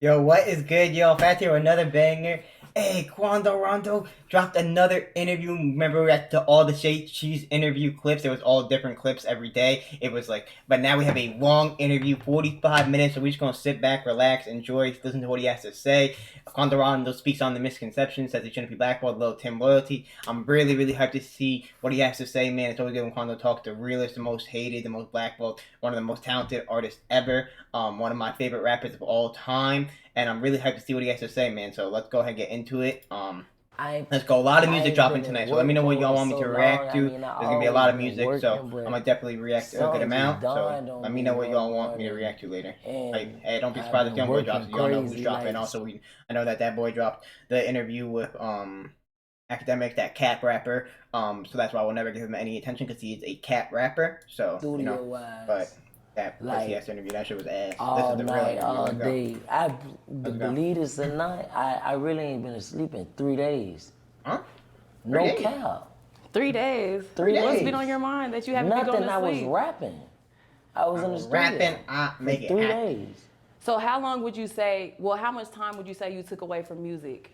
Yo, what is good, yo? Fat here with another banger. Hey, Quando Rondo dropped another interview. Remember we had all the Shea Cheese interview clips? It was all different clips every day. It was like, but now we have a long interview, 45 minutes. So we're just gonna sit back, relax, enjoy, listen to what he has to say. Quando Rondo speaks on the misconceptions, says he shouldn't be blackballed, little Tim loyalty. I'm really, really hyped to see what he has to say, man. It's always good when Quando talks the realest, the most hated, the most blackballed, one of the most talented artists ever. One of my favorite rappers of all time, and I'm really hyped to see what he has to say, man. So let's go ahead and get into it. Let's go. A lot of I music ain't dropping been in tonight, so let me work know what mode y'all in want me so to long. react I to. mean, I There's gonna be a always lot of been music, so working, I'm but gonna definitely react a good something just amount. So dawned on let me me know what one y'all want me to morning, react to later. Like, and hey, don't be I've surprised if been YoungBoy drops working it. Y'all know who's crazy. dropping. Also, I know that boy dropped the interview with academic, that cap rapper. So that's why I will never give him any attention because he is a cap rapper. So studio but wise, that pussy like ass interview, that shit was ass. This all is the real night, interview. all Let's go. day. Let's go. Believe this or not, I really ain't been asleep in 3 days. Huh? Three No days. cap. 3 days. 3 days. What's been on your mind that you haven't been going Nothing. to I was sleep? rapping. I was in the Rapping, studio I for make it three happen. days. So how long would you say? Well, how much time would you say you took away from music?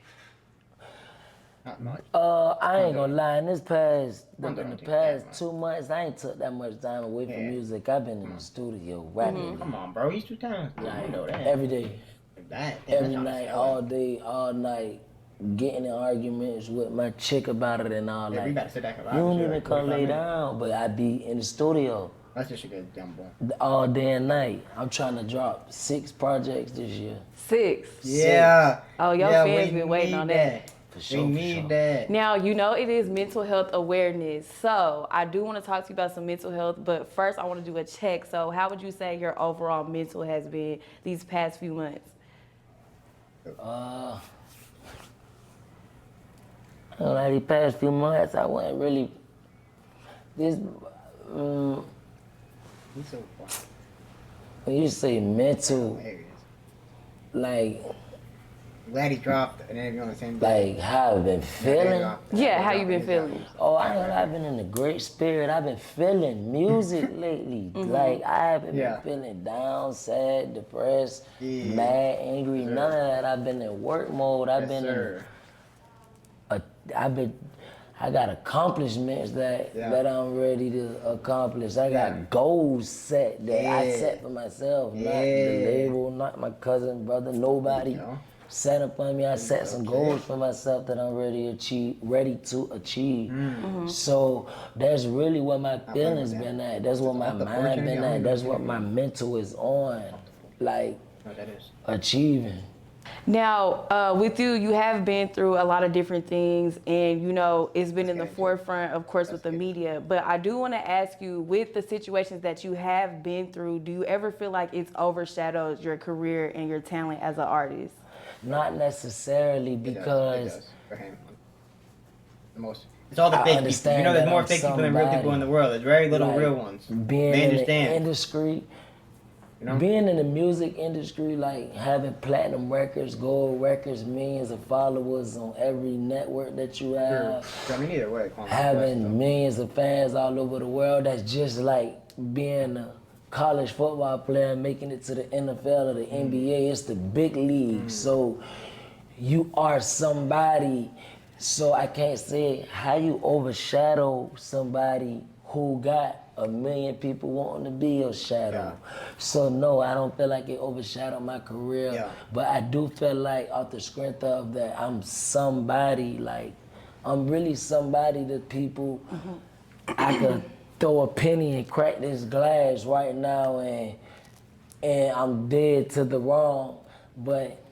Not much. I ain't gonna lie. In Quando the don't take that past much. 2 months, I ain't took that much time away from Yeah. music. I've been in the studio rapping Come on, bro. He's 2 times. You know that. every day, Damn, every that's on night, his all day, all night, getting in arguments with my chick about it and all. Yeah, we Like, gotta sit back and you rock and don't shit even like come 45 lay minutes. down, but I be in the studio That's just a good dumb boy. all day and night. I'm trying to drop 6 projects this year. 6. Yeah. Oh, your Yeah, fans we been waiting need on that. that. For We sure, for need sure. that. Now, it is mental health awareness. So I do want to talk to you about some mental health, but first I want to do a check. So how would you say your overall mental has been these past few months? These past few months, I wasn't really this. He's so funny. When you say mental, Hilarious. like I'm glad he dropped an interview on the same day. like how I've been feeling. Yeah, how you been feeling? Oh, I ain't gonna lie, I've been in a great spirit. I've been feeling music lately. Like I haven't Yeah. been feeling down, sad, depressed, Yeah. mad, angry. Yes, sir. None of that. I've been in work mode. I've Yes, been sir. I got accomplishments that I'm ready to accomplish. I got Yeah. goals set that I Yeah. set for myself, not the Yeah. label, not my cousin, brother, nobody. You know? Set up on me. I set some Okay. goals for myself that I'm ready to achieve. Mm-hmm. So that's really where my feelings that. been at. That's where my Off the mind porch been interview, I don't at. even That's know what what my it is. mental is on. Like No, that is. achieving. Now, with you, you have been through a lot of different things, and it's been in the get into it. forefront, of course, with the media. But I do want to ask you, with the situations that you have been through, do you ever feel like it's overshadowed your career and your talent as an artist? Not necessarily It because does. For him. The most. It's all the I fake people. understand There's that more I'm fake people than real people in the somebody. world. There's very little Like, real ones. being They in the understand. industry, You know? being in the music industry, like having platinum records, gold records, millions of followers on every network that you have, I mean, either way. having millions of fans all over the world, that's just like being a college football player and making it to the NFL or the NBA. It's the big league. So you are somebody. So I can't say how you overshadow somebody who got a million people wanting to be your shadow. So no, I don't feel like it overshadowed my career. Yeah. But I do feel like off the strength of that, I'm somebody. Like I'm really somebody that people I could throw a penny and crack this glass right now and I'm dead to the wrong. But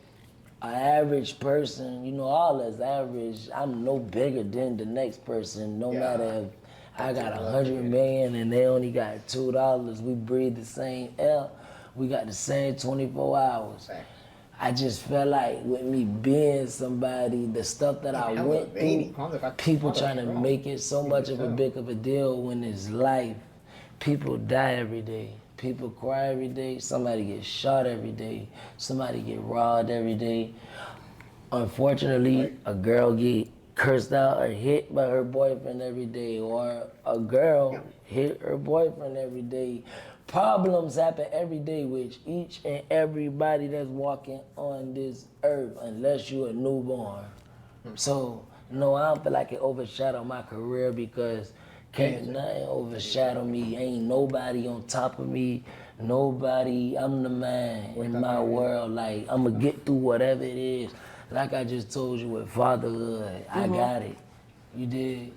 an average person, all is average. I'm no bigger than the next person, no matter if I got 100 million and they only got $2. We breathe the same air. We got the same 24 hours. Facts. I just felt like with me being somebody, the stuff that I hella went veiny. through, Quando people got trying to strong. make it so much of a big of a deal when it's life. People die every day. People cry every day. Somebody gets shot every day. Somebody get robbed every day. Unfortunately, a girl get cursed out or hit by her boyfriend every day, or a girl hit her boyfriend every day. problems happen every day with each and everybody that's walking on this earth, unless you're a newborn. So, no, I don't feel like it overshadowed my career because can't nothing overshadow me. Ain't nobody on top of me. Nobody, I'm the man in my world. Like, I'm gonna get through whatever it is. Like I just told you with fatherhood, I got it. You did?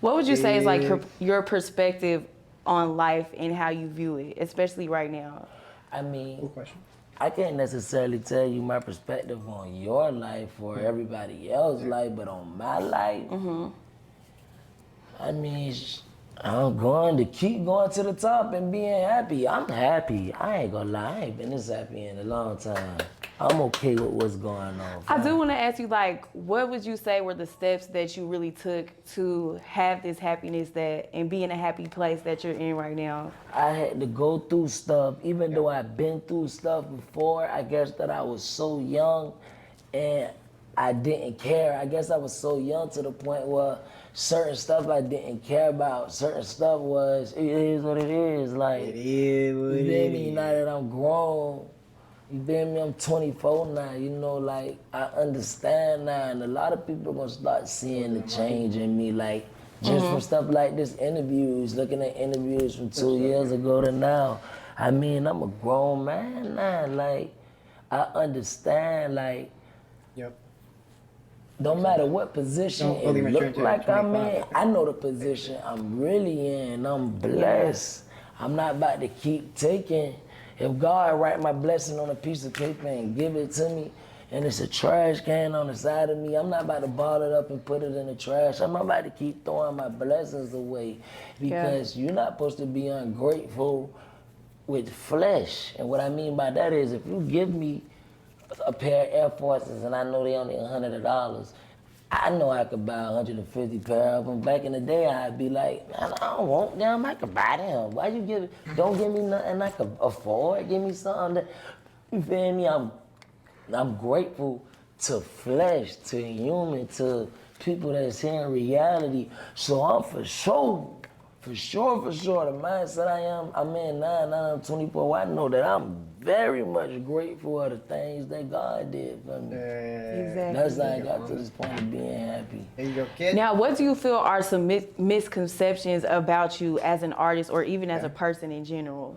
What would you say is like your perspective on life and how you view it, especially right now? I mean, Cool question. I can't necessarily tell you my perspective on your life or everybody else's life, but on my life, I mean, I'm going to keep going to the top and being happy. I'm happy. I ain't gonna lie, I ain't been this happy in a long time. I'm okay with what's going on. I do want to ask you, like, what would you say were the steps that you really took to have this happiness and be in a happy place that you're in right now? I had to go through stuff, even though I've been through stuff before. I guess that I was so young and I didn't care. I guess I was so young to the point where certain stuff I didn't care about. Certain stuff it is what it is. Like, It is what you it feel me? is. Now that I'm grown, you feel me? I'm 24 now, you know, like, I understand now, and a lot of people gonna start seeing the change in me, like, just from stuff like this, looking at interviews from 2 years ago to now. I mean, I'm a grown man now, like, I understand, like, Yep. no matter what position Don't fully it mature look until like you're I'm in, 25. I know the position I'm really in. I'm blessed. I'm not about to keep taking. If God write my blessing on a piece of paper and give it to me, and it's a trash can on the side of me, I'm not about to ball it up and put it in the trash. I'm not about to keep throwing my blessings away because you're not supposed to be ungrateful with flesh. And what I mean by that is if you give me a pair of Air Forces and I know they only $100, I know I could buy 150 pair of them. Back in the day, I'd be like, man, I don't want them. I could buy them. Why you don't give me nothing I could afford. Give me something that, you feel me? I'm grateful to flesh, to human, to people that's here in reality. So I'm for sure, the mindset I'm in now, I'm 24, I know that I'm very much grateful for the things that God did for me. Exactly. That's how I got to this point of being happy. There you go, kid. Now, what do you feel are some misconceptions about you as an artist or even as a person in general?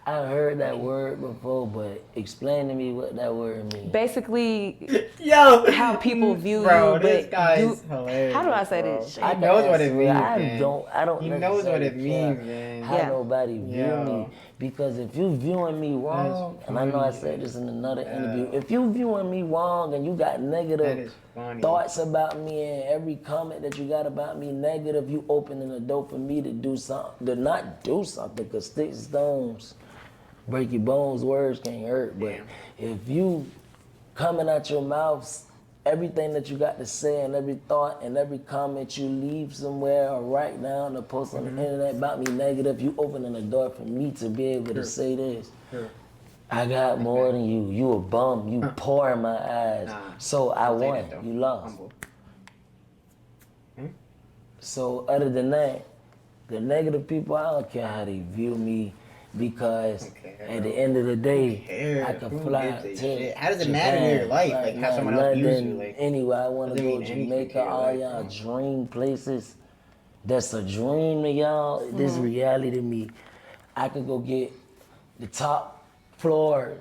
I heard that word before, but explain to me what that word means. Basically, Yo, how people view bro, you, this but guy you, is hilarious. how do I say bro. this? He knows what it means, man. I don't He knows what it necessarily care means, man. how Yeah. nobody view Yo. me. Because if you viewing me wrong, and I know I said this in another interview, if you viewing me wrong and you got That negative is funny. thoughts about me and every comment that you got about me negative, you opening the door for me to do something, to not do something, because sticks and stones break your bones, words can't hurt. But if you coming out your mouth, everything that you got to say and every thought and every comment you leave somewhere or write down or post on the internet about me negative, you opening the door for me to be able to say this. I got more than you. You a bum. You poor in my eyes. So I Don't say won. that, though. You lost. Humble. So other than that, the negative people, I don't care how they view me because at the end of the day, I can fly to How does it matter in your life? Like how someone else views you? Like anywhere I want to doesn't go, mean anything Jamaica, to your all life, y'all bro. dream places. That's a dream to y'all. This reality to me. I could go get the top floor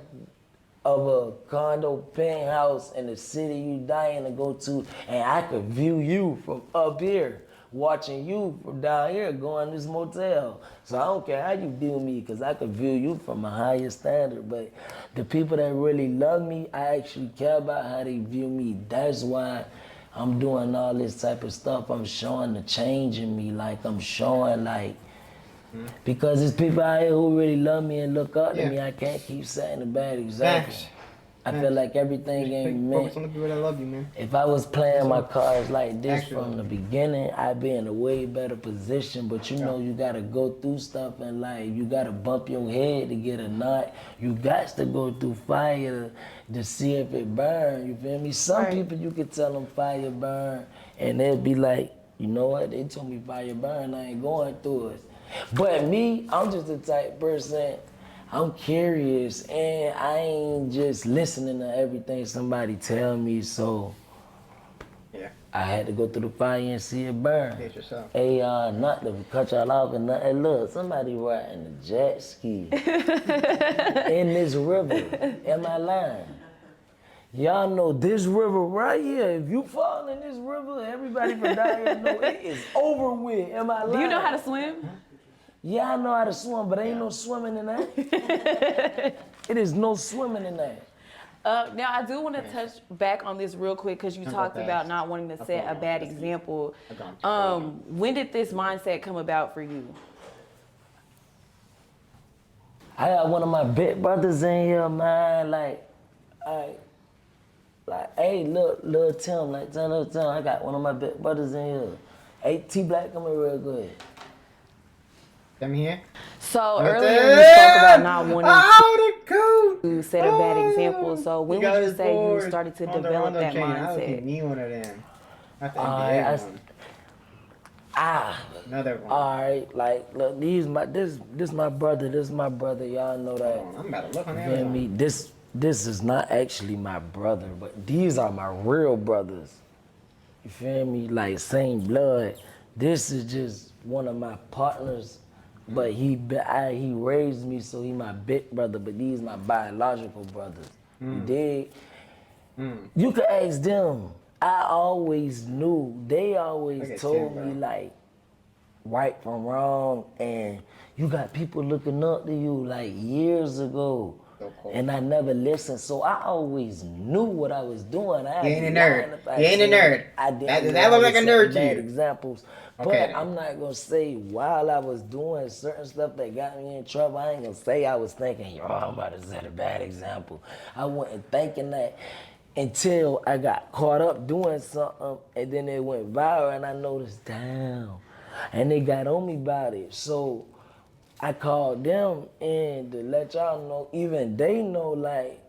of a condo penthouse in the city you dying to go to, and I could view you from up here, watching you from down here going to this motel. So I don't care how you view me, because I could view you from a higher standard. But the people that really love me, I actually care about how they view me. That's why I'm doing all this type of stuff. I'm showing the change in me, like I'm showing like, because there's people out here who really love me and look up to me. I can't keep setting a bad example. Facts. I feel like everything ain't focus meant. on the people that love you, man. If I was playing my cards like this Actually. from the beginning, I'd be in a way better position. But you know, you gotta go through stuff in life. You gotta bump your head to get a knot. You got to go through fire to see if it burn. You feel me? Some people you could tell them fire burn, and they'll be like, you know what? They told me fire burn. I ain't going through it. But me, I'm just the type person, I'm curious and I ain't just listening to everything somebody tell me, so Yeah. I had to go through the fire and see it burn. Get yourself. Hey, not to cut y'all off and nothing. Hey, look, somebody riding a jet ski in this river. Am I lying? Y'all know this river right here. If you fall in this river, everybody from down here know it is over with. Am I lying? Do you know how to swim? Yeah, I know how to swim, but ain't no swimming in that. It is no swimming in that. Now, I do want to touch back on this real quick because you talked about not wanting to set a bad example. When did this mindset come about for you? I got one of my big brothers in here, man. Hey, look, Lil Tim, tell Lil Tim, I got one of my big brothers in here. Hey, T Black, come here real good. Come here. So earlier you spoke about not wanting to set a bad Oh, example. So when would you say you started to develop that mindset? Me one of them. Not the Alright, NBA one. Another one. Alright, look, this my brother, y'all know that. I'm about to look on You feel me? This is not actually my brother, but these are my real brothers. You feel me? Like same blood. This is just one of my partners, but he raised me, so he my big brother, but these my biological brothers. You dig? You could ask them. I always knew. They always told me like right from wrong, and you got people looking up to you like years ago. And I never listened, so I always knew what I was doing. You ain't a nerd. You ain't a nerd. I didn't. That look like a nerd to bad you. examples, but Okay, then. I'm not gonna say while I was doing certain stuff that got me in trouble. I ain't gonna say I was thinking, yo, I'm about to set a bad example. I wasn't thinking that until I got caught up doing something, and then it went viral, and I noticed, damn, and they got on me about it. So I called them and to let y'all know, even they know, like,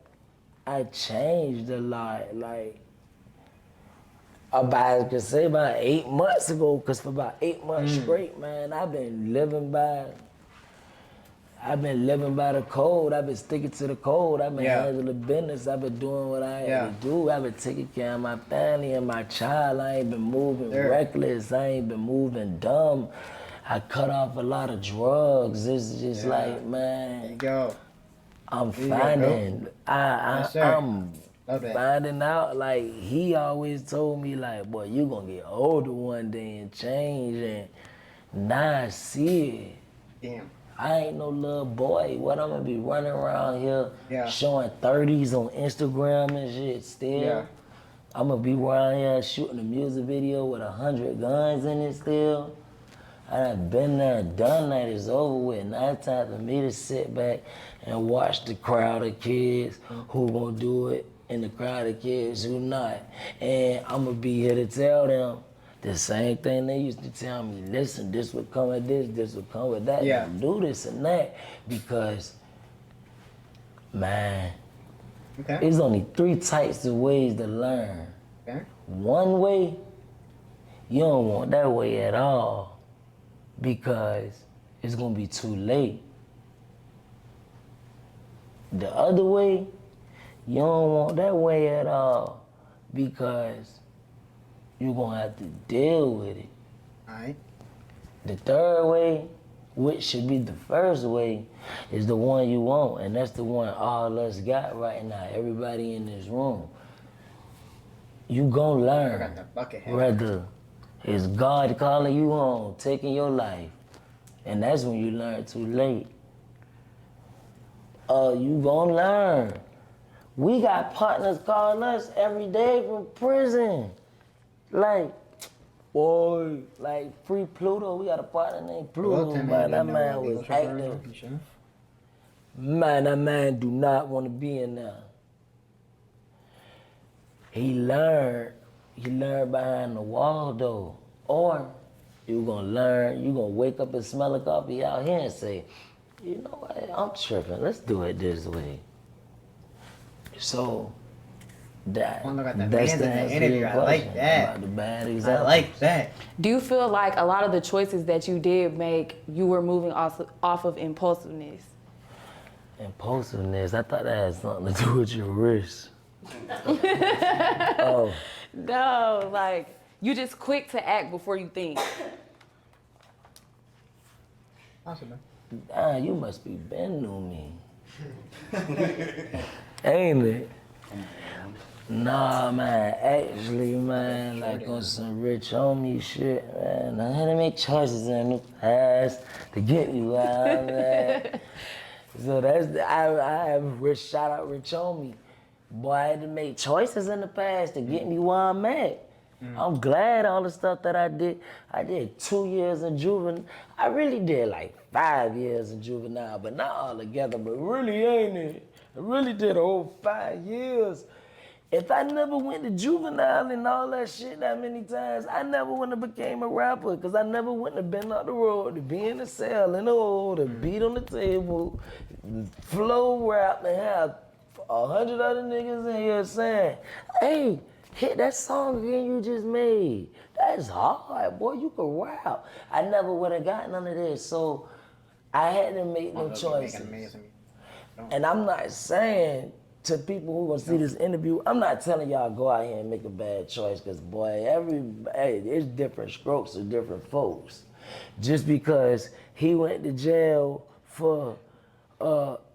I changed a lot. Like, I could say about 8 months ago, because for about 8 months straight, man, I've been living by the code. I've been sticking to the code. I've been handling the business. I've been doing what I had to do. I've been taking care of my family and my child. I ain't been moving reckless. I ain't been moving dumb. I cut off a lot of drugs. It's just like, man, There you go. I'm There you finding, go. I'm Love that. finding out, like, he always told me, like, boy, you gonna get older one day and change, and now I see it. Damn. I ain't no little boy. What, I'm gonna be running around here Yeah. showing 30s on Instagram and shit still? Yeah. I'm gonna be around here shooting a music video with 100 guns in it still? I done been there and done that. It's over with. Now it's time for me to sit back and watch the crowd of kids who gonna do it and the crowd of kids who not. And I'm gonna be here to tell them the same thing they used to tell me. Listen, this would come with this would come with that. Yeah. Don't do this and that, because, man, Okay. there's only 3 types of ways to learn. Okay. One way, you don't want that way at all, because it's gonna be too late. The other way, you don't want that way at all, because you're gonna have to deal with it. Alright. The third way, which should be the first way, is the one you want, and that's the one all us got right now, everybody in this room. You gonna I learn, got the bucket head. whether it's God calling you home, taking your life, and that's when you learn too late. You gonna learn. We got partners calling us every day from prison. Like, boy, like Free Pluto, we got a partner named Pluto, man. That man was active. Man, that man do not want to be in there. He learned behind the wall though. Or you gonna wake up and smell a coffee out here and say, you know what, I'm tripping, let's do it this way. So Quando got the That's bands the in the answer to interview. your I like question that. about the bad I examples. like that. Do you feel like a lot of the choices that you did make, you were moving off of impulsiveness? Impulsiveness, I thought that had something to do with your wrist. Oh, No, like you just quick to act before you think. Possible. you must be been knew me. Ain't it? Nah, man, actually, man, like on some rich homie shit, man, I had to make choices in the past to get me where I'm at. So I have shout out Rich Homie. Boy, I had to make choices in the past to get me where I'm at. I'm glad all the stuff that I did 2 years in juvenile. I really did like 5 years in juvenile, but not all together, but really ain't it? I really did a whole 5 years. If I never went to juvenile and all that shit that many times, I never wouldn't have became a rapper, because I never wouldn't have been out the road to be in the cell, in the hole, to beat on the table, flow rap, and have 100 other niggas in here saying, hey, hit that song again you just made. That's hard, boy, you can rap. I never would have got none of this, so I had to make no choices. And I'm not saying to people who gonna see this interview, I'm not telling y'all go out here and make a bad choice, because boy, it's different strokes for different folks. Just because he went to jail for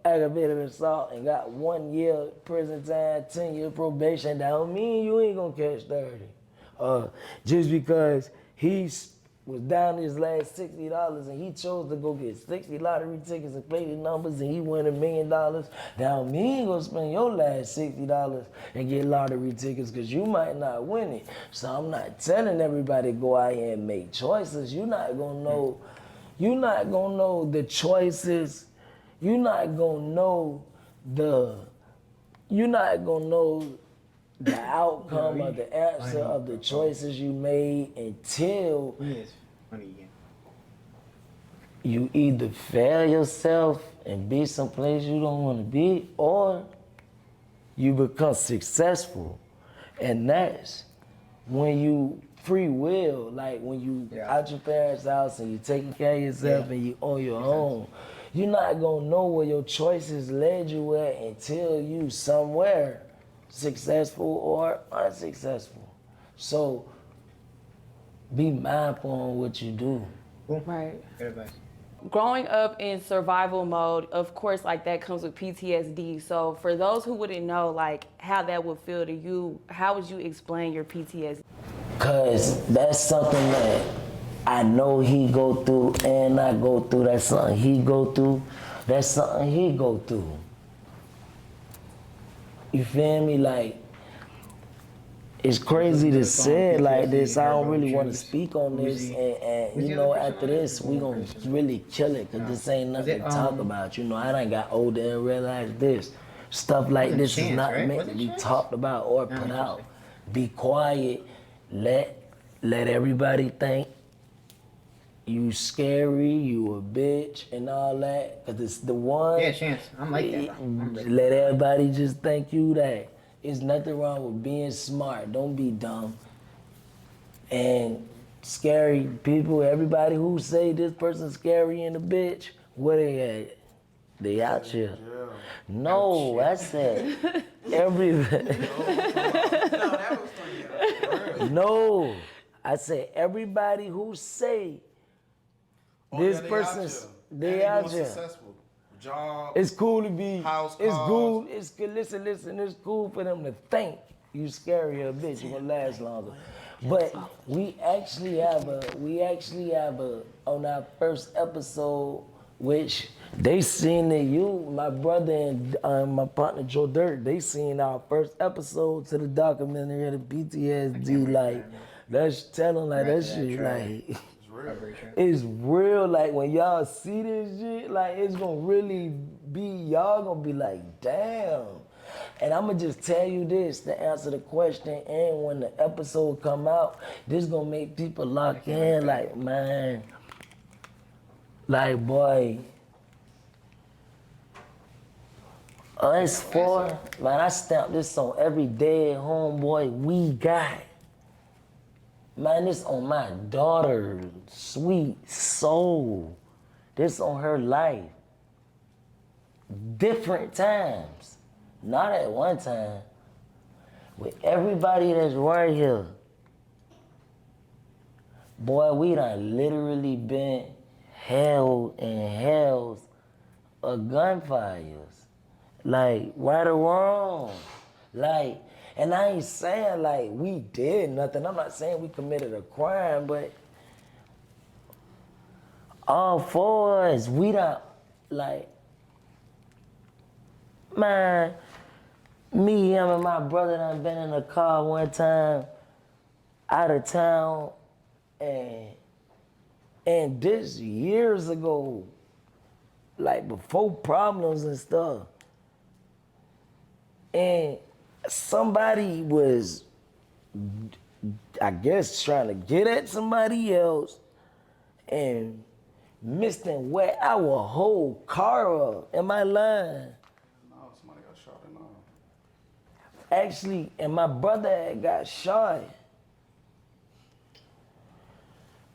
aggravated assault and got 1 year prison time, 10-year probation, that don't mean you ain't gonna catch 30. Just because he's was down to his last $60 and he chose to go get 60 lottery tickets and play the numbers and he won $1 million, now me ain't gonna spend your last $60 and get lottery tickets, because you might not win it. So I'm not telling everybody go out here and make choices. You're not gonna know the choices. You're not gonna know the outcome or the answer of the choices you made until you either fail yourself and be someplace you don't want to be, or you become successful. And that's when you free will, like when you out your parents' house and you taking care of yourself and you on your own. You're not gonna know where your choices led you at until you somewhere successful or unsuccessful. So be mindful on what you do. Right. Good advice. Growing up in survival mode, of course, like that comes with PTSD. So for those who wouldn't know, like how that would feel to you, how would you explain your PTSD? Cause that's something that I know he go through and I go through. That's something he go through. That's something he go through. You feel me? Like, it's crazy to say it like this. I don't really want to speak on this, and you know, after this, we gonna really kill it, because this ain't nothing to talk about. You know, I done got older and realized this. Stuff like this is not meant to be talked about or put out. Be quiet, let everybody think you scary, you a bitch, and all that, because it's the one. Yeah, Chance. I'm like that. Let everybody just think you that. There's nothing wrong with being smart. Don't be dumb. And scary people, everybody who say this person's scary and a bitch, where they at? They out here. No, I said everything. No, I said everybody who say this person's, they out here. Job. It's cool to be. House, it's cars. cool. It's good. Listen. It's cool for them to think you scary a bitch. You gonna last longer. But we actually have a on our first episode, which they seen it. My brother and my partner Joe Dirt, they seen our first episode to the documentary of the PTSD. Like, that's telling like that shit. Like. It's real, like when y'all see this shit, like it's gonna really be, y'all gonna be like, damn. And I'ma just tell you this to answer the question, and when the episode come out, this gonna make people lock in, like, man, like, boy, Us four, man, I stamp this on every dead homeboy we got. Man, this on my daughter, sweet soul. This on her life. Different times. Not at one time. With everybody that's right here. Boy, we done literally been held in hells of gunfires. Like, right or wrong. Like, and I ain't saying like we did nothing. I'm not saying we committed a crime, but all four of us, we done, like, man, me, him, and my brother done been in a car one time out of town, and this years ago, like before problems and stuff. And somebody was, I guess, trying to get at somebody else and missed and wet our whole car up. Am I lying? No, somebody got shot in Actually, and my brother had got shot.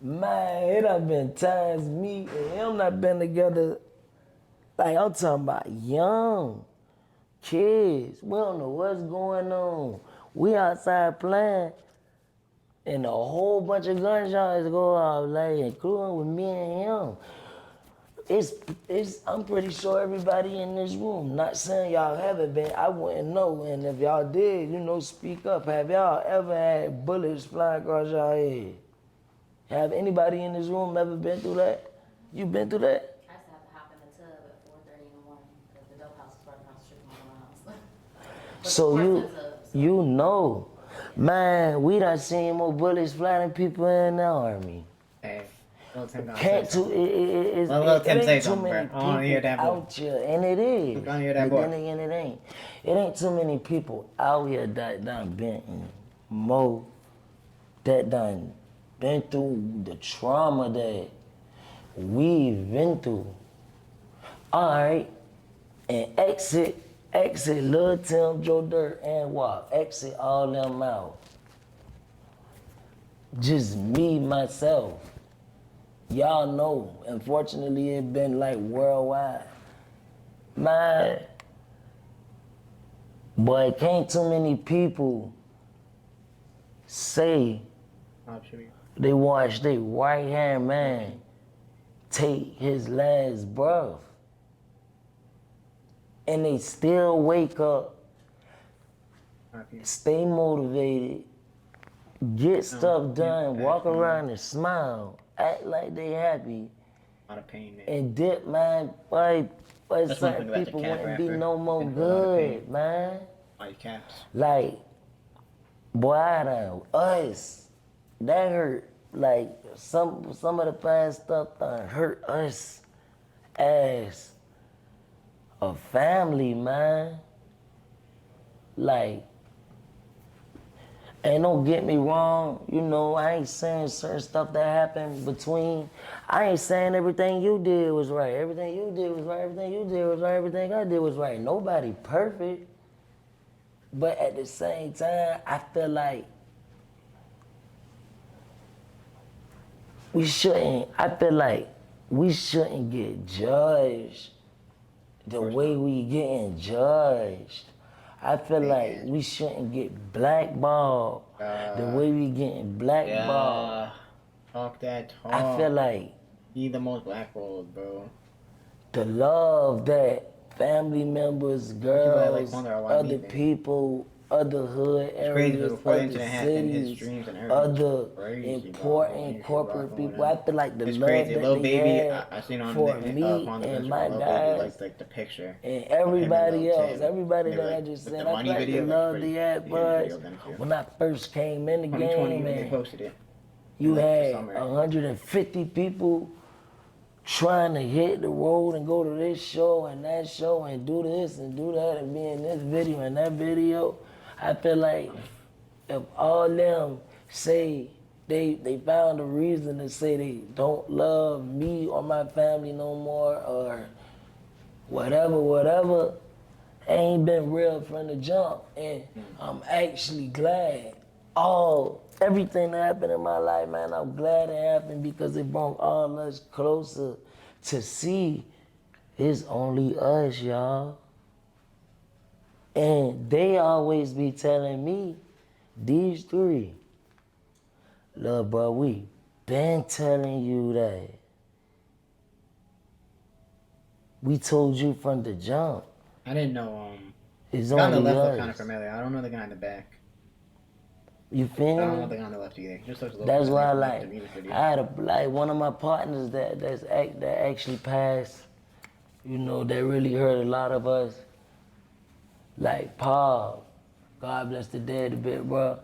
Man, it done been times me and him not been together. Like, I'm talking about young kids. We don't know what's going on. We outside playing, and a whole bunch of gunshots go off, like, including with me and him. I'm pretty sure everybody in this room, not saying y'all haven't been, I wouldn't know, and if y'all did, speak up. Have y'all ever had bullets flying across y'all head? Have anybody in this room ever been through that? You been through that? I used to have to hop in the tub at 4:30 in the morning because the dope house was right across the street from my house. But So of you, course the tub, so- you know, man, we done seen more bullets flying than people in the army. Hey, Lil Tim gonna Can't say too, something. it Lil Tim say ain't too something, many bro. I wanna hear people that boy. out here, and it is. I wanna hear that But boy. then again, it ain't. It ain't too many people out here that done been in more, that done been through the trauma that we've been through. All right, and exit Lil Tim, Joe Dirt, and Wop. Exit all them out. Just me, myself. Y'all know, unfortunately, it been like worldwide. Man, boy, can't too many people say they watched their right hand man take his last breath. And they still wake up, stay motivated, get stuff done, walk around and smile, act like they happy, A lot of pain, man. and dip, man. Why That's one certain thing about the people cat wouldn't be rapper. no more Been through a lot of good, pain. man. All your caps. Like, boy, I done, us, that hurt. Like, some of the past stuff done hurt us as a family, man. Like, and don't get me wrong, I ain't saying certain stuff that happened between. I ain't saying everything you did was right. Everything you did was right. Everything you did was right. Everything I did was right. Nobody perfect. But at the same time, I feel like we shouldn't get judged the way we getting judged. I feel like we shouldn't get blackballed the way we getting blackballed. Yeah. Talk that talk. I feel like He the most blackballed, bro. the love that family members, girls, wonder why other me think. people, other hood crazy, areas, before the other incident happened, his cities, dreams and everything other was crazy, bro. important You corporate should rock on people. them. I feel like the It's love crazy. that Lil they Baby, had I seen on for the me Quando and Picture, my Lil guys, Baby like the picture. and of him everybody Lil else, Tim. everybody They that were, I like, just with said, the I money feel like the video, love pretty- they had, the but video of them too. when I first came in the 2020 game, when they and posted it. you like, the had summer. 150 people trying to hit the road and go to this show and that show and do this and do that and be in this video and that video. I feel like if all them say they found a reason to say they don't love me or my family no more or whatever, ain't been real from the jump, and I'm actually glad. Everything that happened in my life, man, I'm glad it happened because it brought all us closer to see it's only us, y'all. And they always be telling me, these three, look, bro, we been telling you that. We told you from the jump. I didn't know. It's The guy on the only left looked kind of us. familiar. I don't know the guy in the back. You feel I don't know me? the guy on the left either. Just looks a little That's why, familiar from the like, music video. I had one of my partners that actually passed. You know, that really hurt a lot of us. Like Paul, God bless the dead a bit, bro.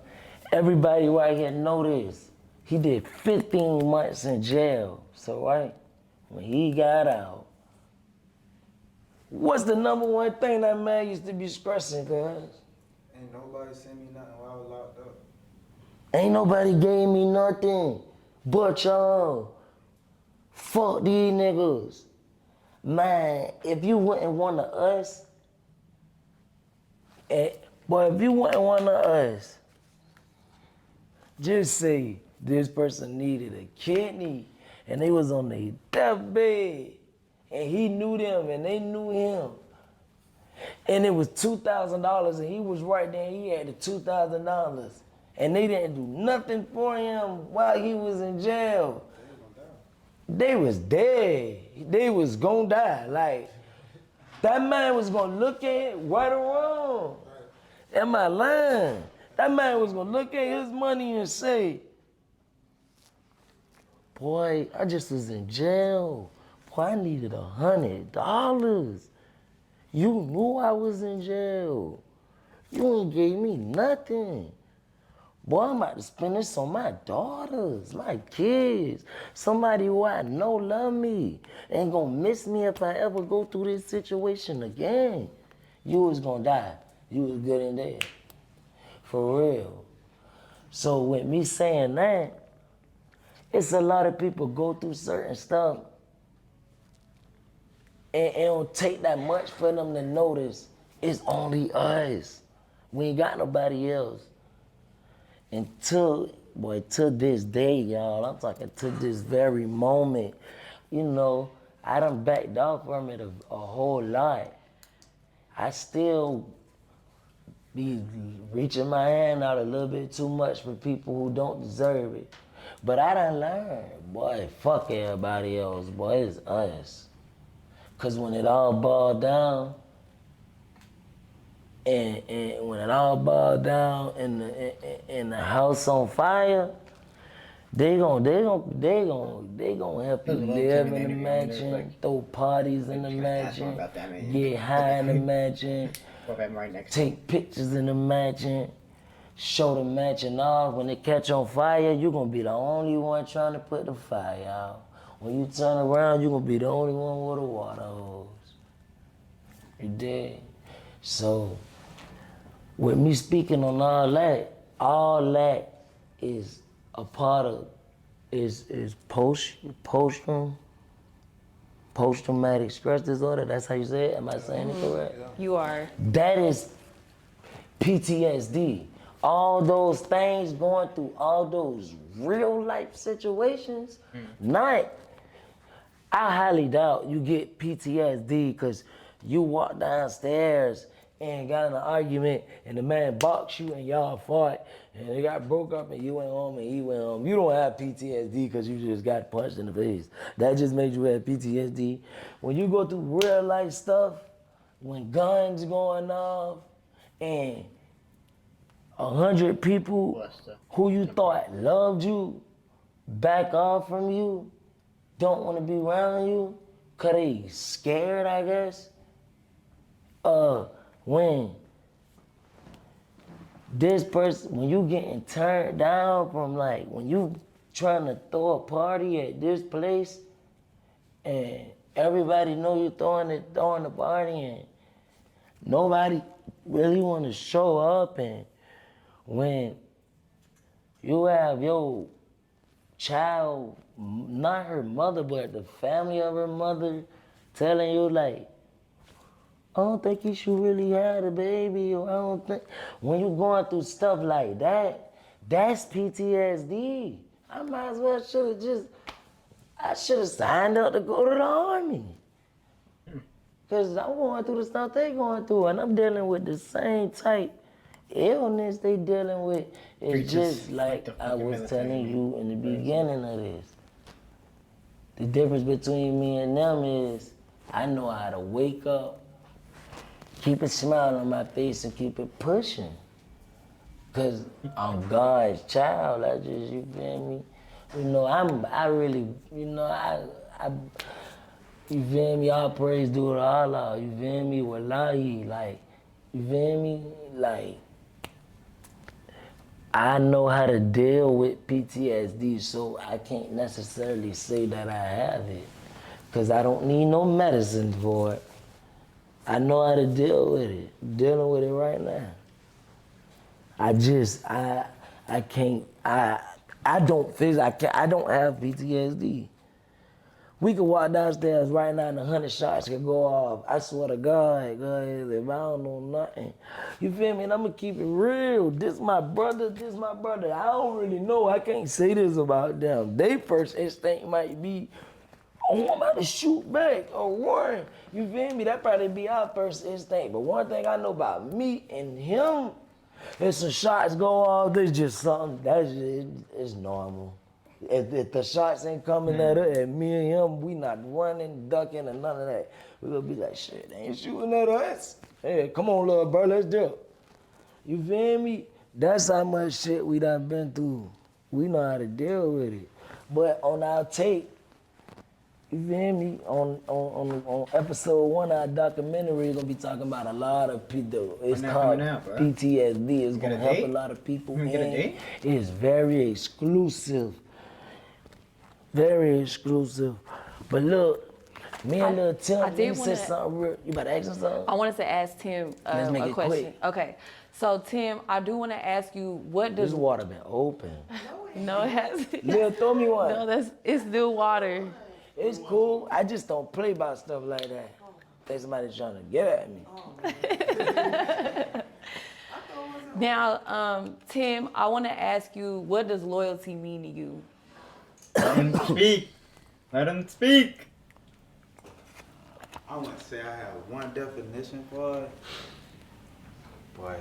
Everybody right here know this. He did 15 months in jail. So right when he got out, what's the number one thing that man used to be stressing, cuz? Ain't nobody sent me nothing while I was locked up. Ain't nobody gave me nothing but y'all. Fuck these niggas. Man, if you wasn't one of us, boy, if you wasn't one of us, just say this person needed a kidney and they was on their deathbed and he knew them and they knew him. And it was $2,000 and he was right there, he had the $2,000. And they didn't do nothing for him while he was in jail. They was dead. They was gonna die. Like, that man was gonna look at it right or wrong. Am I lying? That man was gonna look at his money and say, boy, I just was in jail. Boy, I needed $100. You knew I was in jail. You ain't gave me nothing. Boy, I'm about to spend this on my daughters, my kids, somebody who I know love me, ain't gonna miss me if I ever go through this situation again. You was gonna die. You was good and dead. For real. So with me saying that, it's a lot of people go through certain stuff and it don't take that much for them to notice it's only us. We ain't got nobody else. To this day, y'all, I'm talking to this very moment, you know, I done backed off from it a whole lot. I still be reaching my hand out a little bit too much for people who don't deserve it. But I done learned, boy, fuck everybody else, boy, it's us. Cause when it all boiled down, and when it all boiled down in the house on fire, they gonna help you live in the mansion, throw parties in the mansion, get high in the mansion, take pictures in the mansion, show the mansion off. When it catch on fire, you gonna be the only one trying to put the fire out. When you turn around, you gonna be the only one with a water hose. You dig? So, with me speaking on all that is a part of is post-traumatic stress disorder. That's how you say it? Am I saying it correct? You are. That is PTSD. All those things going through all those real life situations, I highly doubt you get PTSD because you walk downstairs and got in an argument and the man boxed you and y'all fought and they got broke up and you went home and he went home. You don't have PTSD because you just got punched in the face. That just made you have PTSD. When you go through real life stuff, when guns going off and 100 people who you thought loved you back off from you, don't want to be around you, cause they scared, I guess. When this person, when you getting turned down from like, when you trying to throw a party at this place and everybody know you throwing the party and nobody really want to show up, and when you have your child, not her mother, but the family of her mother telling you like, I don't think you should really have a baby, or I don't think when you going through stuff like that, that's PTSD. I might as well I should have signed up to go to the army. Cause I'm going through the stuff they going through, and I'm dealing with the same type illness they dealing with. It's Preachers, just like like the I fucking was military, telling man. you in the beginning of this. The difference between me and them is I know how to wake up, keep a smile on my face, and keep it pushing. Cause I'm God's child. I just, you feel me? You know, I really, you know, you feel me? All praise due to Allah. You feel me? Wallahi, like, you feel me? Like, I know how to deal with PTSD, so I can't necessarily say that I have it, cause I don't need no medicine for it. I know how to deal with it. I'm dealing with it right now. I can't, I don't have PTSD. We could walk downstairs right now and 100 shots could go off. I swear to God, if I don't know nothing. You feel me? And I'm gonna keep it real. This my brother. I don't really know. I can't say this about them. They first instinct might be, oh, I'm about to shoot back or run. You feel me? That probably be our first instinct. But one thing I know about me and him, if some shots go off, there's just something, it's normal. If the shots ain't coming at me and him, we not running, ducking, and none of that. We gonna be like, shit, they ain't shooting at us. Hey, come on, little bro, let's do it. You feel me? That's how much shit we done been through. We know how to deal with it. But on our tape, you feel me? On episode 1 of our documentary, we're gonna be talking about a lot of people. It's When that called coming out, bro? PTSD. It's gonna a help a date? lot of people. You get a and date? It's very exclusive. Very exclusive. But look, me and Lil Tim, did you said wanna- something real. You about to ask him something? I wanted to ask Tim Let's make a it question. quick. Okay, so Tim, I do want to ask you, what does This water been open. no, it hasn't. Lil, throw me one. No, it's new water. It's cool. I just don't play about stuff like that. Think somebody's trying to get at me. Now, Tim, I want to ask you, what does loyalty mean to you? Let him speak. Let him speak. I wouldn't say I have one definition for it, but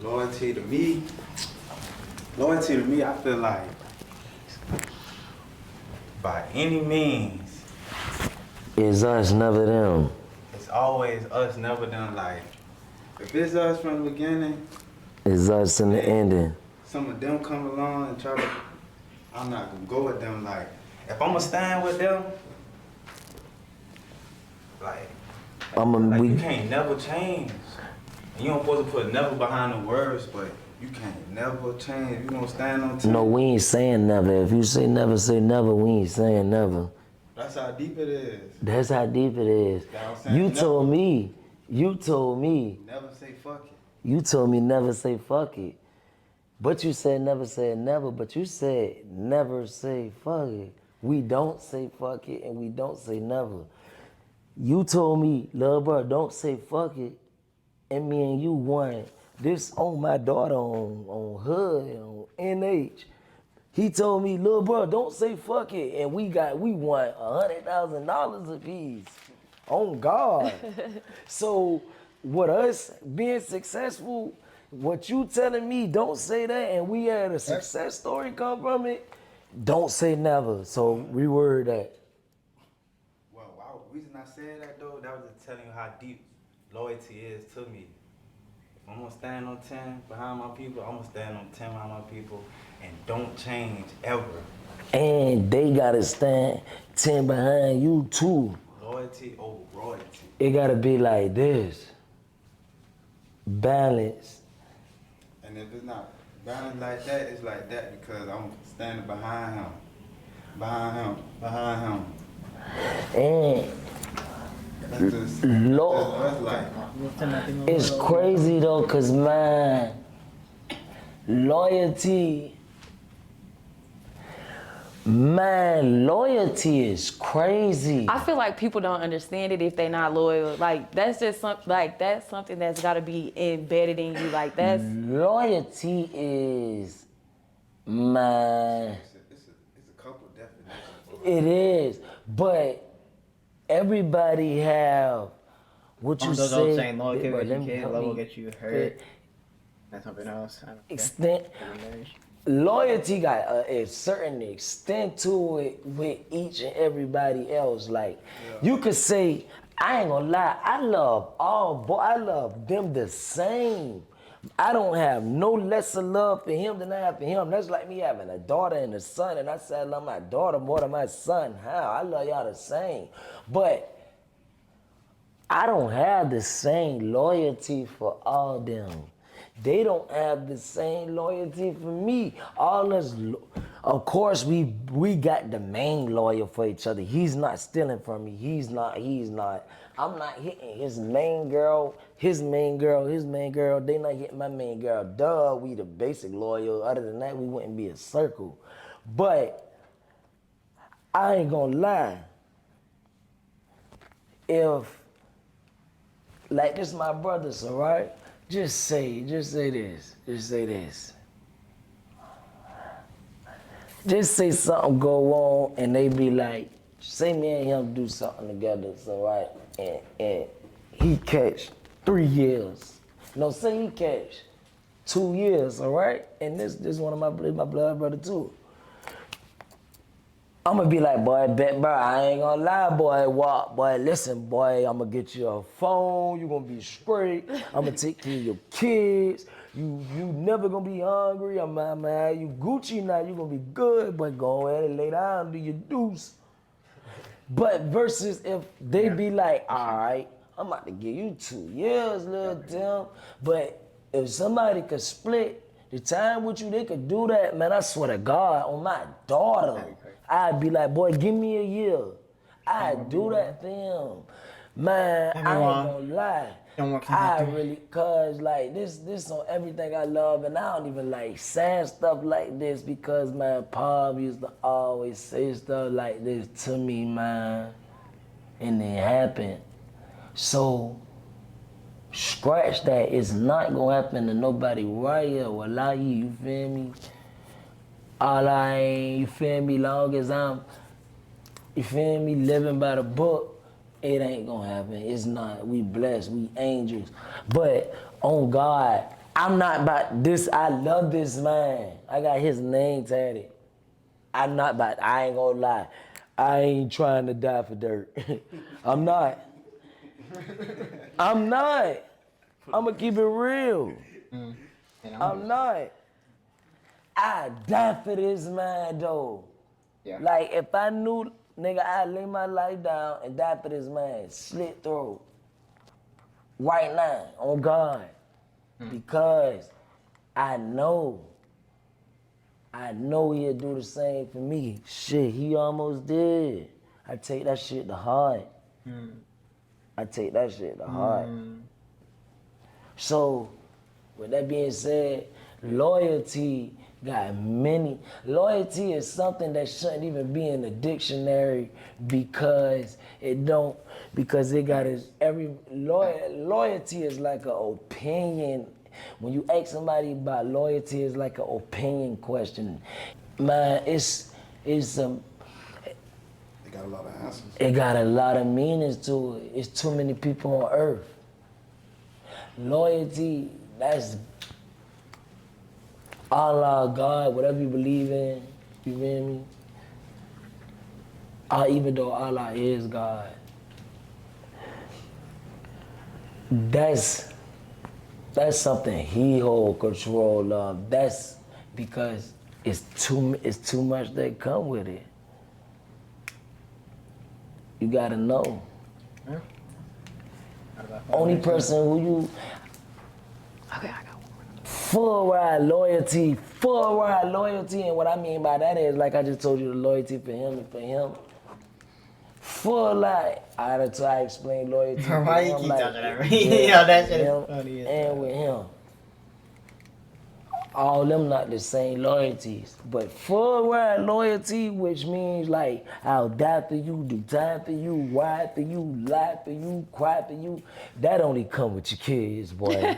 loyalty to me, I feel like by any means, It's us, never them. it's always us, never them. Like, if it's us from the beginning, It's us in the ending. some of them come along and try to, I'm not gonna go with them. Like, if I'm gonna stand with them, like you can't never change. And you don't supposed to put never behind the words, but you can't never change. You gonna stand on 10. No, we ain't saying never. If you say never, we ain't saying never. That's how deep it is. That's how deep it is. That's what I'm saying. You Never. told me, Never say fuck it. you told me never say fuck it. But you said never, but you said never say fuck it. We don't say fuck it and we don't say never. You told me, love bro, don't say fuck it. And me and you won this on my daughter on HUD, on NH. He told me, little bro, don't say fuck it. And we won $100,000 apiece. On God. So with us being successful, what you telling me, don't say that, and we had a success story come from it, don't say never. So reword that. Well, the reason I said that though, that was just telling you how deep loyalty is to me. If I'm gonna stand on 10 behind my people, I'm gonna stand on 10 behind my people and don't change ever. And they gotta stand 10 behind you too. Loyalty over royalty. It gotta be like this. Balance. And if it's not balanced like that, it's like that because I'm standing behind him. Behind him. And That's just, that's like, it's crazy though, cause man, loyalty, Man, loyalty is crazy. I feel like people don't understand it if they're not loyal. Like that's just that's something that's got to be embedded in you. Like that's Loyalty is, man, It's a couple of definitions. it is. But everybody have what you Those say. old saying, loyalty but will let get me- you killed, help love will me get you hurt. That's something else. I don't care. Extent. Loyalty got a certain extent to it with each and everybody else. Like you could say, I ain't gonna lie, I love them the same. I don't have no lesser love for him than I have for him. That's like me having a daughter and a son, and I say I love my daughter more than my son. How? I love y'all the same. But I don't have the same loyalty for all them. They don't have the same loyalty for me. All us, of course, we got the main loyal for each other. He's not stealing from me. He's not. I'm not hitting his main girl, his main girl, his main girl. They not hitting my main girl. Duh, we the basic loyal. Other than that, we wouldn't be a circle. But I ain't gonna lie. If like this my brothers, all right? Just say this. Just say something go on and they be like, say me and him do something together, so right? And he catch 3 years. No, say he catch 2 years, all right? And this one of my blood brother too. I'm gonna be like, boy, bet, bro, I ain't gonna lie, boy, listen, boy, I'm gonna get you a phone, you gonna be straight, I'm gonna take care of your kids, you never gonna be hungry, I'm you Gucci now, you gonna be good, but go ahead and lay down, do your deuce. But versus if they be like, all right, I'm about to give you 2 years, little Tim, but if somebody could split the time with you, they could do that, man, I swear to God, on my daughter. I'd be like, boy, give me a year. I'd do that for him. Man, I ain't gonna lie. I really, cause like this on everything I love, and I don't even like saying stuff like this because my Pop used to always say stuff like this to me, man. And it happened. So scratch that. It's not gonna happen to nobody right here. Wallahi, you feel me? All I ain't, you feel me, long as I'm, you feel me, living by the book, it ain't gonna happen. It's not. We blessed, we angels. But on God, I'm not about this. I love this man. I got his name tatted. I ain't gonna lie. I ain't trying to die for dirt. I'm not. I'm gonna keep it real. I'm not. I die for this man though. Yeah. Like if I knew, nigga, I'd lay my life down and die for this man, slit throat. Right now, on God. Because I know he'll do the same for me. Shit, he almost did. I take that shit to heart. So, with that being said, loyalty loyalty is something that shouldn't even be in the dictionary because it got loyalty is like an opinion. When you ask somebody about loyalty, it's like an opinion question. Man, it's They got a lot of answers. it got a lot of meanings to it. It's too many people on earth. Loyalty, that's Allah, God, whatever you believe in, you feel me? Even though Allah is God, that's something He hold control of. That's because it's too much that come with it. You gotta know. Yeah. Only person who you okay. I got one. full ride loyalty, and what I mean by that is, like I just told you, the loyalty for him and for him. Full like, I had to try to explain loyalty for Why you him, keep like, talking that way? Yo, that shit is him funny as and hell. with him. all them not the same loyalties. But full ride loyalty, which means like I'll die for you, do time for you, ride for you, lie for you, cry for you, that only come with your kids, boy.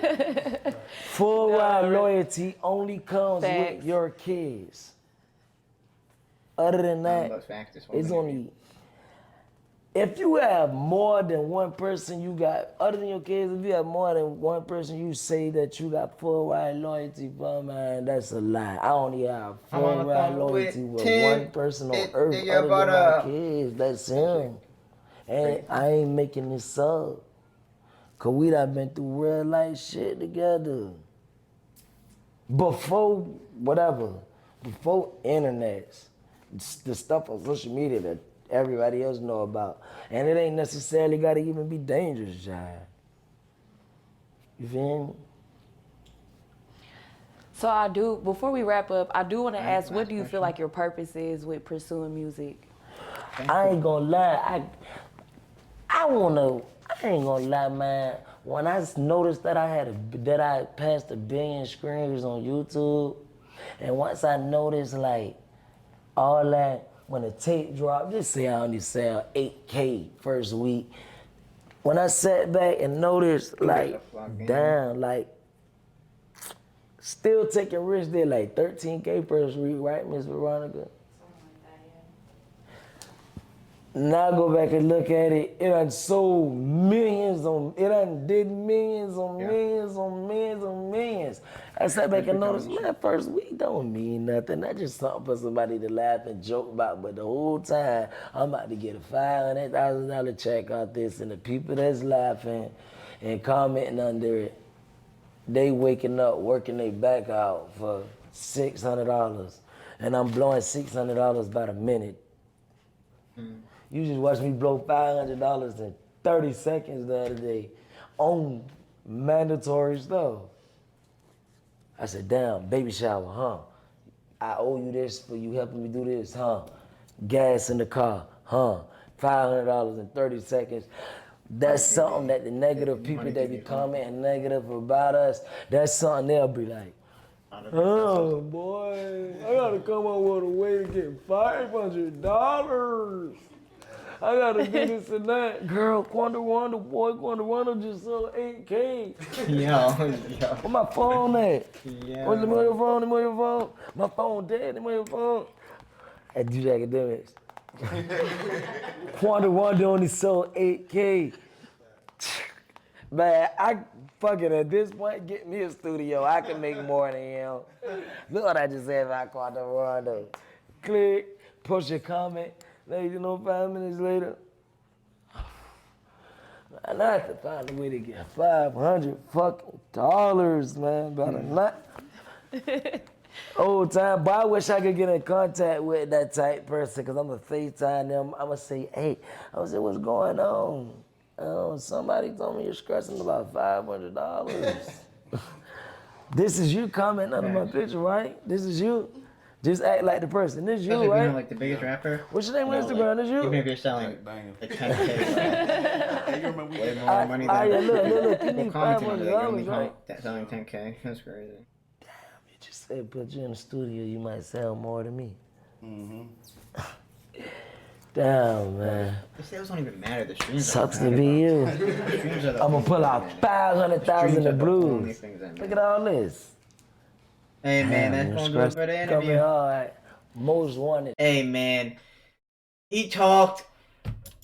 Full ride loyalty only comes Facts. with your kids. Other than that, Those facts is what it's we only if you have more than one person you got, other than your kids, if you have more than one person you say that you got full ride loyalty for, man, that's a lie. I only have I'm on full the ride phone loyalty with with Tim. one person on It- earth yeah, other but, than my kids. That's him. And I ain't making this up. Cause we done been through real life shit together. Before whatever, before internets, the stuff on social media that everybody else know about. And it ain't necessarily gotta even be dangerous, John. You feel me? So I do, before we wrap up, I do want to All right, ask, what last do you feel question. like your purpose is with pursuing music? I ain't gonna lie, I ain't gonna lie, man. When I noticed that I passed 1 billion screens on YouTube, and once I noticed like all that, when the tape dropped, just say I only sell 8K first week. When I sat back and noticed like, damn, like still taking risks there, like 13K first week, right, Miss Veronica? Now I go back and look at it, it done sold millions on, it done did millions on millions on millions on millions. I sat back and noticed, man, first week don't mean nothing. That's just something for somebody to laugh and joke about. But the whole time, I'm about to get a $500,000 check out this, and the people that's laughing and commenting under it, they waking up, working their back out for $600. And I'm blowing $600 about a minute. You just watched me blow $500 in 30 seconds the other day on mandatory stuff. I said, damn, baby shower, huh? I owe you this for you helping me do this, huh? Gas in the car, huh? $500 in 30 seconds. That's something that the negative people that be commenting negative about us, that's something they'll be like, oh boy, I gotta come up with a way to get $500. I gotta do this and that. Girl, Quando, boy, Quando just sold 8K. Yo. Where my phone at? Yeah. Where's the your phone? The your phone? My phone dead. The your phone? At DJ Academics. Quando only sold 8K. Man, I fucking at this point get me a studio. I can make more than him. Look what I just said about Quando Rondo. Click, push a comment. You know, 5 minutes later, and I have to find a way to get $500 fucking dollars, man, about a night. Old time, but I wish I could get in contact with that type person, because I'm going to FaceTime them. I'm going to say, hey, I'm going to say, what's going on? Somebody told me you're stressing about $500. This is you commenting under my picture, right? This is you. Just act like the person. This you, Especially if right? you know, like the biggest rapper. What's your name on you know, Instagram? like, This you? Even if you're selling Banging. like 10K, Hey, you remember we way did more money than Yeah, look, you people need commenting on it. Like, you're only $500, right? selling 10K. That's crazy. You just said put you in the studio, you might sell more than me. Damn, man. The sales don't even matter. The streams Sucks don't to matter, be you. bro. The streams are the I'm gonna only pull thing out that matter. 500,000 Streams in are the the only blues. things that Look matter. at all this. Hey man, that's Damn, gonna do it for the coming interview. hard. Most wanted. Hey man, he talked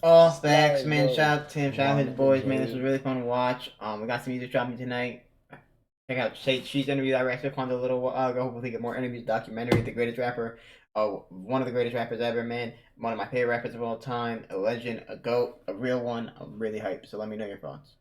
all facts, man. bro. Shout out to him, shout out his Wanted boys, to man. be. This was really fun to watch. We got some music dropping tonight. Check out She's interview that I actually found a little while ago. Hopefully get more interviews, documentary, the greatest rapper, one of the greatest rappers ever, man. One of my favorite rappers of all time, a legend, a GOAT, a real one. I'm really hyped. So let me know your thoughts.